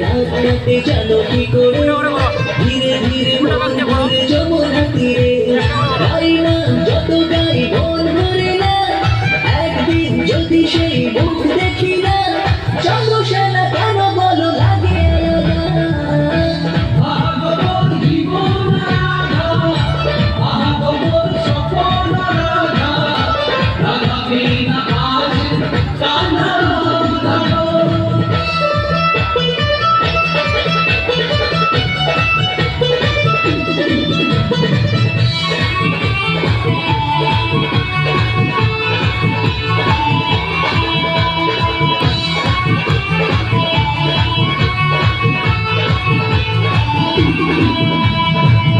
রাত রাতে জানো কি করে ধীরে ধীরে ঘুরে যমুনা তীরে গাই না যত গাই মন ভরে না একদিন যদি সেই মুখ দেখি না চন্দ্রসেনা কেন বলো লাগে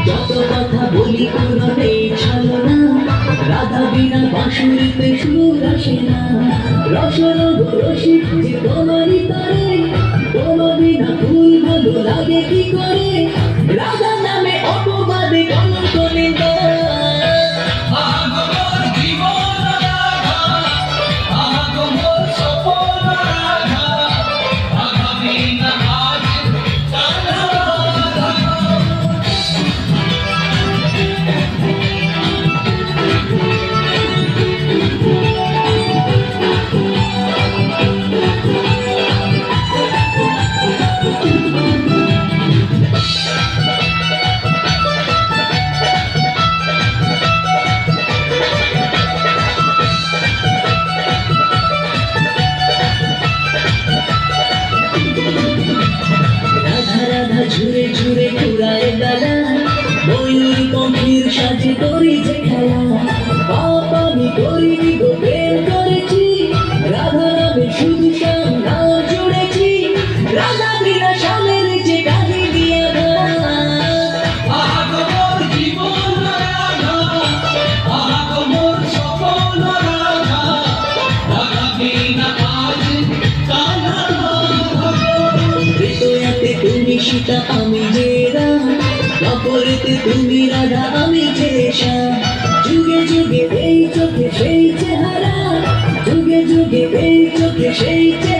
যত কথা বলি কোনো নেই ছলনা রাধা বিনা বাঁশুরিতে সুর আসে না রসরব রসিক যে তোমারই তরে তোমার বিনা ফুল ভালো লাগে কি করে রাধা নামে অপবাদে কলঙ্ক নিন্দা ঝুরে ঝুরে ঘুরায় বেলা ময়ূর পঙ্খির সাজে করি যে খেলা বাপ আমি করিনি গো প্রেম করেছি রাধা নামে শুধু শ্যাম নাম জুড়েছি রাধা বিনা শ্যামের যে কাহিনী তুমি সীতা আমি যে রাম অপরেতে তুমি রাধা আমি যে শ্যাম যুগে যুগে এই চোখে সেই চেহারা যুগে যুগে এই চোখে সেই চেহারা